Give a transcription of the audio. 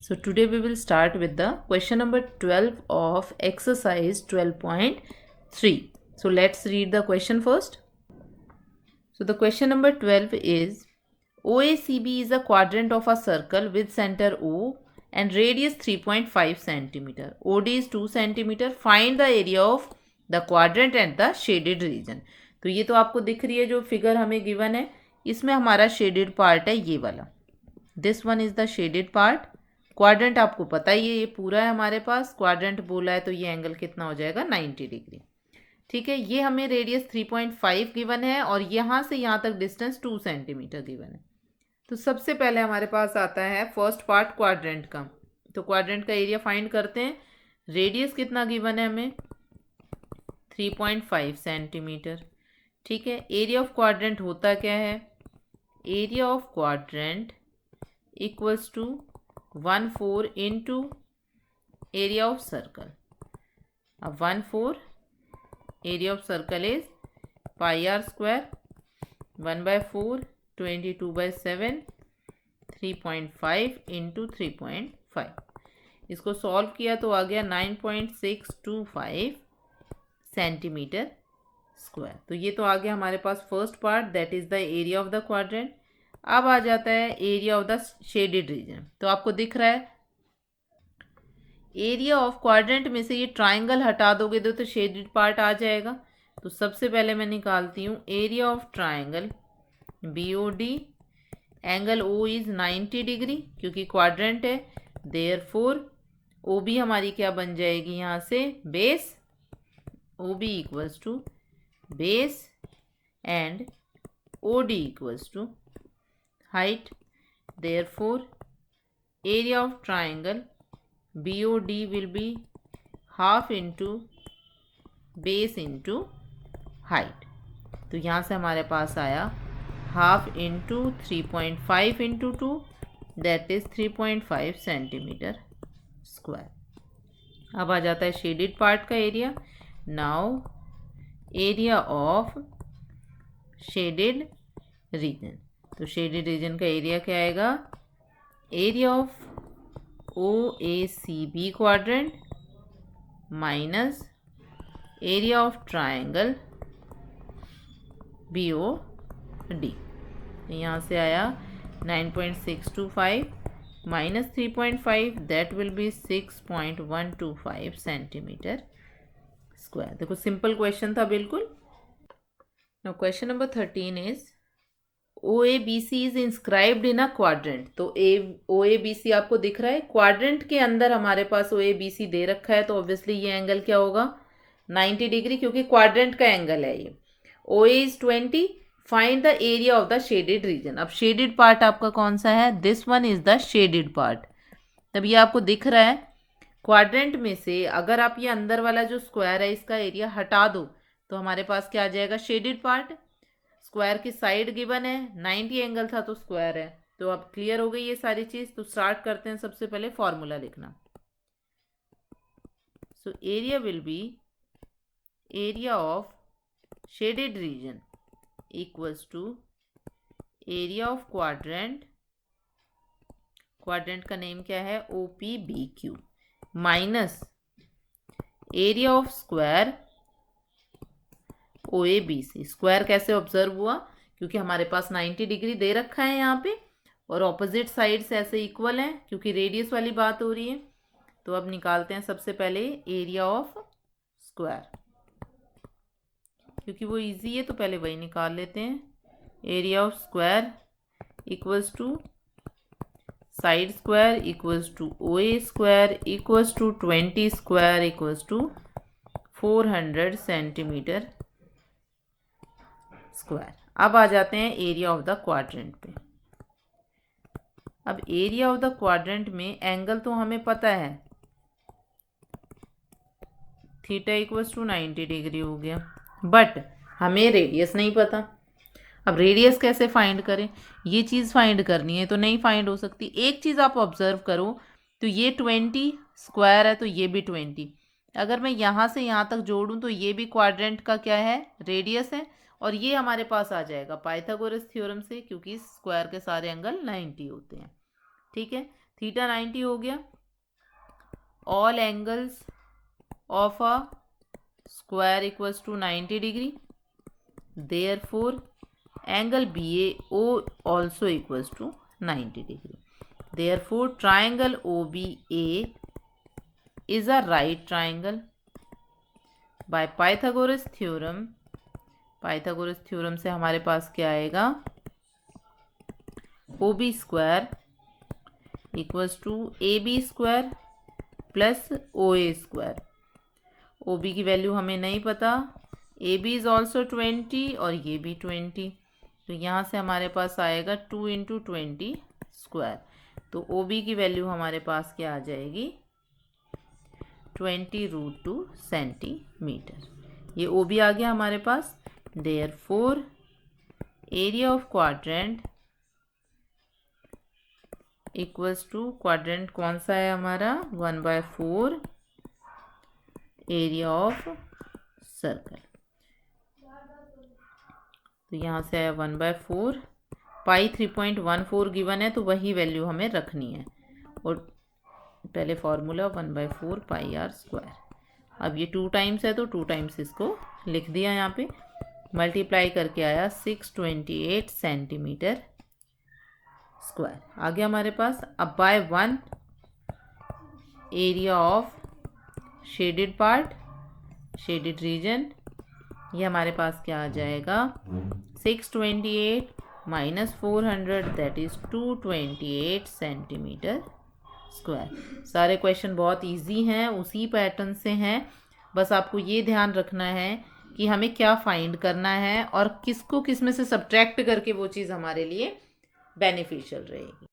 So today we will start with the question number 12 of exercise 12.3. So let's read the question first. So the question number 12 is OACB is a quadrant of a circle with center O and radius 3.5 centimeter. OD is 2 centimeter. Find the area of the quadrant and the shaded region. तो ये तो आपको दिख रही है जो figure हमें given है, इसमें हमारा शेडेड पार्ट है ये वाला. This one is the shaded part. Quadrant आपको पता ही है, ये पूरा है हमारे पास. क्वाड्रेंट बोला है तो ये एंगल कितना हो जाएगा 90 डिग्री. ठीक है, ये हमें रेडियस 3.5 गिवन है और यहाँ से यहाँ तक डिस्टेंस 2 सेंटीमीटर गिवन है. तो सबसे पहले हमारे पास आता है फर्स्ट पार्ट क्वाड्रेंट का. तो क्वाड्रेंट का एरिया फाइंड करते हैं. रेडियस कितना गिवन है हमें 3.5 सेंटीमीटर. ठीक है, एरिया ऑफ क्वाड्रेंट होता क्या है, area of quadrant equals to 1/4 into area of circle. अब 1/4 area of circle is pi r square. 1/4 22/7 3.5 into 3.5. इसको सॉल्व किया तो आ गया 9.625 सेंटीमीटर स्क्वायर. तो ये तो आ गया हमारे पास first part, that is the area of the quadrant. अब आ जाता है area of the shaded region. तो आपको दिख रहा है एरिया ऑफ क्वाड्रेंट में से ये ट्राइंगल हटा दोगे तो शेडेड पार्ट आ जाएगा. तो सबसे पहले मैं निकालती हूँ area of triangle BOD. Angle O is 90 degree क्योंकि क्वाड्रेंट है. देयरफॉर OB हमारी क्या बन जाएगी यहाँ से, base. OB equals to base and OD equals to height. Therefore area of triangle BOD will be half into base into height. तो यहाँ से हमारे पास आया half into 3.5 into 2, that is 3.5 centimetre square. अब आ जाता है शेडेड पार्ट का area. Now area of shaded region. तो शेडेड रीजन का एरिया क्या आएगा, area of OACB quadrant minus area of triangle BOD. यहाँ से आया 9.625 minus 3.5, that will be 6.125 centimetre square. देखो सिंपल क्वेश्चन था बिल्कुल. Now question number 13 is OABC is inscribed in a quadrant. तो OABC आपको दिख रहा है, क्वाड्रेंट के अंदर हमारे पास OABC दे रखा है. तो ऑब्वियसली ये एंगल क्या होगा 90 डिग्री क्योंकि क्वाड्रेंट का एंगल है ये. OA is 20. Find the area of the shaded reason. अब शेडेड पार्ट आपका कौन सा है, this one is the shaded part. तब ये आपको दिख रहा है क्वाड्रेंट में से अगर आप ये अंदर वाला जो स्क्वायर है इसका एरिया हटा दो तो हमारे पास क्या आ जाएगा, शेडेड पार्ट. स्क्वायर की साइड गिवन है, 90 एंगल था तो स्क्वायर है. तो अब क्लियर हो गई ये सारी चीज. तो स्टार्ट करते हैं सबसे पहले फॉर्मूला लिखना. So area will be area of shaded region equals to area of quadrant. Quadrant का नेम क्या है OPBQ minus area of square OABC. Square कैसे ऑब्जर्व हुआ, क्योंकि हमारे पास 90 डिग्री दे रखा है यहाँ पे और ऑपोजिट साइड्स ऐसे इक्वल हैं क्योंकि रेडियस वाली बात हो रही है. तो अब निकालते हैं सबसे पहले एरिया ऑफ स्क्वायर. क्योंकि वो इजी है तो पहले वही निकाल लेते हैं. Area of square equals to side square equals to OA square equals to 20 square equals to 400 centimetre square. अब आ जाते हैं एरिया ऑफ द क्वाड्रेंट पे. अब एरिया ऑफ द क्वाड्रेंट में एंगल तो हमें पता है, थीटा इक्वल्स टू 90 डिग्री हो गया, बट हमें रेडियस नहीं पता. अब रेडियस कैसे फाइंड करें, ये चीज़ फाइंड करनी है तो नहीं फाइंड हो सकती. एक चीज़ आप ऑब्जर्व करो तो ये 20 स्क्वायर है तो ये भी 20. अगर मैं यहाँ से यहाँ तक जोड़ूँ तो ये भी क्वाड्रेंट का क्या है, रेडियस है. और ये हमारे पास आ जाएगा पाइथागोरस थ्योरम से क्योंकि स्क्वायर के सारे एंगल 90 होते हैं. ठीक है, थीटा 90 हो गया। All angles of a square equals to 90 degree, therefore angle BAO also equals to 90 degree. Therefore, triangle OBA is a right triangle. By Pythagoras theorem, Pythagoras theorem से हमारे पास क्या आएगा, OB square equals to AB square plus OA square. OB की value हमें नहीं पता, AB is also 20 और ये भी 20, तो यहाँ से हमारे पास आएगा 2 इंटू 20 स्क्वायर। तो OB की वैल्यू हमारे पास क्या आ जाएगी, 20√2 सेंटीमीटर। ये OB आ गया हमारे पास। Therefore area of quadrant equals to, quadrant कौन सा है हमारा, 1/4 एरिया ऑफ सर्कल। तो यहाँ से आया 1/4, पाई 3.14 गिवन है, तो वही वैल्यू हमें रखनी है। और पहले फॉर्मूला 1/4 पाई आर स्क्वायर। अब ये 2 टाइम्स है तो 2 टाइम्स इसको लिख दिया यहाँ पे, मल्टीप्लाई करके आया 628 सेंटीमीटर स्क्वायर आ गया हमारे पास। अब by 1 area of shaded part, shaded region, ये हमारे पास क्या आ जाएगा, 628 minus 400 that is 228 centimetre square. सारे क्वेश्चन बहुत इजी हैं, उसी पैटर्न से हैं, बस आपको ये ध्यान रखना है कि हमें क्या फाइंड करना है और किसको किस में से सब्ट्रैक्ट करके वो चीज़ हमारे लिए बेनिफिशियल रहेगी।